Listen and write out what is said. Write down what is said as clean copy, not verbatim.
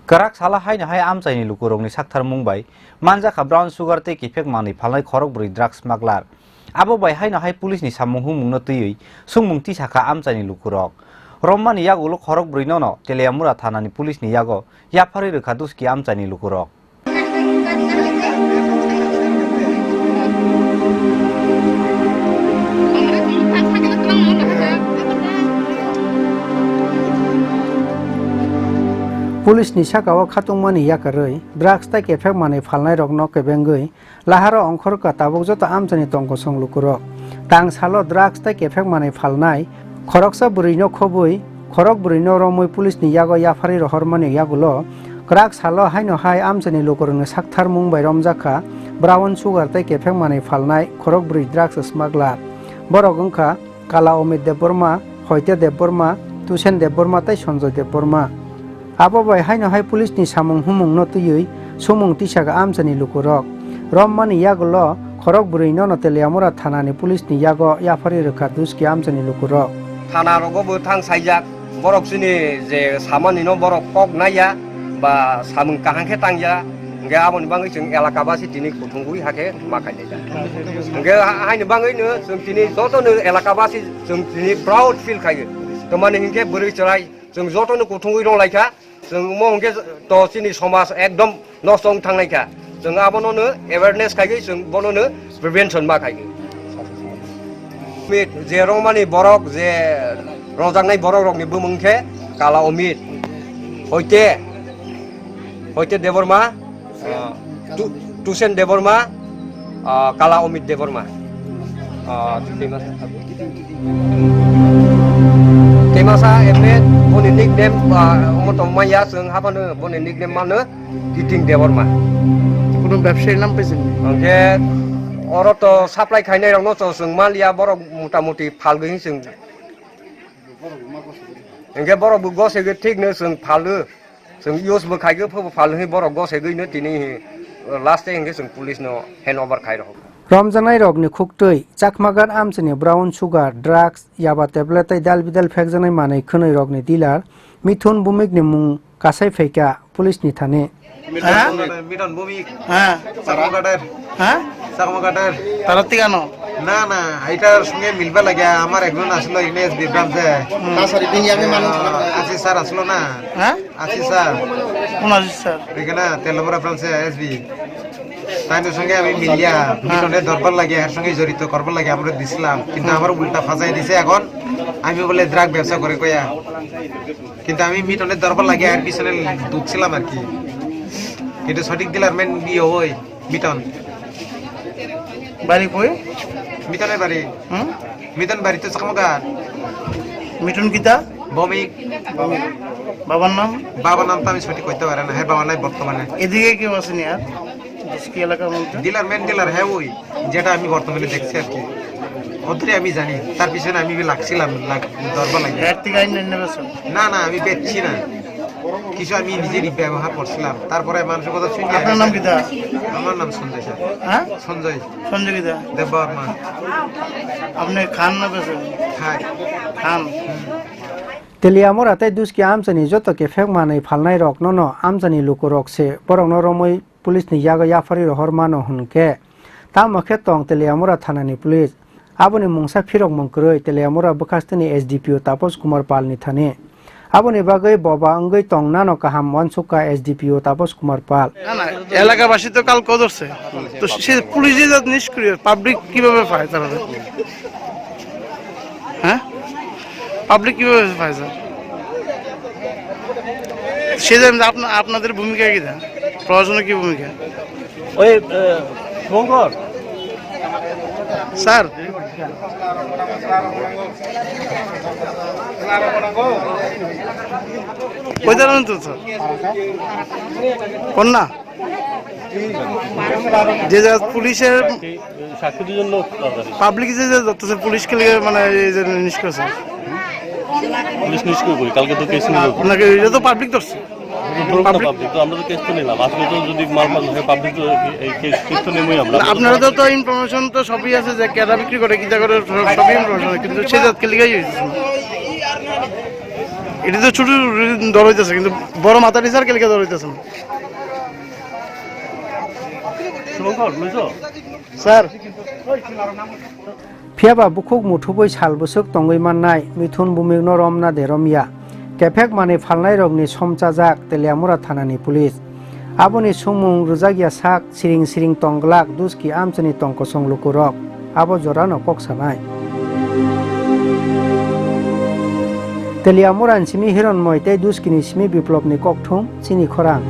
Karak salah haina hai Amchaio lukurokni sakthar mungbai Manjakha brown sugar tei kifek mani phalnai Khorokbwrwi drug smuggler abo bai haina hai police ni samung humung no tui sungmung ti saka Amchaio lukurok rommani yagulo Khorokbwrwi no Teleamura thanani police ni yago yapari rekha Duski Amchaio lukurok Police ni sakao khatungmani yakaroi drugs ta kefek mani phalnai rok no kebengoi laharo ongkhor ka tabuk joto Amchaio tongko songlukuro tang salo drugs ta kefek mani phalnai Khorokbwrwi no khobui Khorokbwrwi no romoi police ni yago yafari rohormani yagulo krak salo haino hai Amchaio lukurungni sakthar mungbai Manjakha brown sugar ta kefek mani phalnai Khorokbwrwi drugs smuggler borok wngkha Kala Omit Deborma Hoite Deborma Tusen Deborma tai Sonjoy Deborma abo bai haino hai police ni samung humung no tuyui sumung tisaka Amchaio lukurok rommani yagulo Khorokbwrwi no Teleamura thanani police ni yago yafari rekha Duski Amchaio lukurok thana rogo thang saijak borok sini je samani no borok kok naya ba samung kahangke tangja nge abon bangai jeng elaka basi tini kutungui hake makai deja nge haino bangai no jeng tini joto no elaka basi jeng tini proud feel khai tomani hingke bwrwi charai jeng joto no kutungui rong laika jeng mo hingke to sini somas ekdom nosong thangnai jeng abono no awareness khai jeng bono no prevention ma khai mit je rongmani borok je rojangnai borok rokni bumungkhe Kala Omit Hoite Deborma Tusen Deborma Kala Omit Deborma Temasa emet boni nickname motomaya seng habano boni nickname mane Kiting Deborma কোনো ব্যবসায়ীর নাম পেয়েছেন oke oro to supply khainai rok no to seng malia borok motamuti phalgoi seng engke borok bu gosege thik no seng phalu seng use bo khaigo pho phalu borok gosegoi no tini last day engke seng police no hand over khai rok রমজানাই রগনি খুকতৈ চাকমাগার Amchaio brown sugar drugs ইয়াবা tablet তাই দাল বিদাল ফেকজানাই মানাই খনৈ রগনি dealer মিথুন ভূমিকনি মুং কাসাই ফেকা পুলিশনি থানে মিথুন ভূমিক হ্যাঁ চাকমাগাটার তারা তিগানো না না এটার সঙ্গে মিলবা লাগে আমার একজন আসলো ইনেস বিব্রামছে তাছাড়া দিন আমি মানুষ আছে স্যার আসলো না হ্যাঁ আছে স্যার কোন আছে স্যার এখানে তেলবরা ফ্রান্সে এসবি তাইদের সঙ্গে আমি মিলিয়া মিটনে দরবার লাগে এর সঙ্গে জড়িত করবার লাগে আমরা দিছিলাম কিন্তু আমার উল্টা ফাঁসাই দিছে এখন আমি বলে ড্রাগ ব্যবসা করে কইয়া কিন্তু আমি মিটনে দরবার লাগে এর পিছনে ঢুকছিলাম আর কি কিন্তু সঠিক দিলার মেন বিয়ে হই মিটন বাড়ি কই মিটনের বাড়ি মিটন বাড়ি তো চাকমাগার মিটন কিতা ভৌমিক বাবার নাম তো আমি সঠিক কইতে পারে না হ্যাঁ বাবা নাই বর্তমানে এদিকে কেউ আসেনি আর ডিলার মেন ডিলার হ্যাঁ ওই যেটা আমি বর্তমানে দেখছি আর কি ওদের আমি জানি তার পিছনে আমি লাগছিলাম দরবার লাগে না না আমি বেচছি না কিছু আমি নিজেরই ব্যবহার করছিলাম তারপরে মানুষের কথা শুনি আপনার নাম কিতা আমার নাম সঞ্জয় স্যার হ্যাঁ সঞ্জয় কিতা দেববর্মা আপনি খান না বেছেন খান Teleamura tai Duski Amchaio joto kefek manai phalnai rok no Amchaio lukurok se borok no romoi police ni yago yafari rohormano hunke tamokhe tong Teleamura thanani police aboni mungsa phirok mungkroi Teleamura bokastani SDPO Tapos Kumar Pal ni thane aboni bagai boba angoi tong nano kaham wansuka SDPO Tapos Kumar Pal না না এলাকাবাসী তো কাল কদরছে তো সে police যে নিষ্ক্রিয় public কিভাবে পায় তারা হ্যাঁ পাবলিক কিভাবে পায় স্যার সেজন্য আপনাদের ভূমিকা কি দা প্রশাসনের কি ভূমিকা ওই শঙ্কর স্যার কই দাঁড়ান তো স্যার কন্যা যে পুলিশের সাক্ষীর জন্য পাবলিক যে ধরতেছে পুলিশকে মানে নিষ্ক্রিয় স্যার পুলিশ নিষ্ক্রিয় করি কালকে তো কেস নিল আপনাকে এটা তো পাবলিক ধরছে পাবলিক তো আমরা তো কেস তো নিলাম আজকে তো যদি মাল হয় পাবলিক তো এই কেস তো নেমই আমরা আপনারা তো ইনফরমেশন তো সবই আছে যে কেডা বিক্রি করে কিটা করে সবই ইনফরমেশন কিন্তু সে জাতকে লিগাই হইছে এটা তো ছোট দর হইতেছে কিন্তু বড় মাথা টিচার কেলকে দর হইতেছে না স্যার फियाबा बुखुक मुथुबै सालबोसोक तंगै माननाय मिथुन बुमिक नरमना देरमिया केफेक माने फालनाय रगनि समचाजाक तेलियामुरा थानानि पुलिस आबोनि सुमुं रुजागिया साक सिरिं सिरिं तंगलाक दुस्की आमचनि तंकसं लुकुरक आबो जरानो ककसानाय तेलियामुरान सिमी हिरनमय तै दुस्कीनि सिमी बिप्लबनि ककथुम चिनि खरां।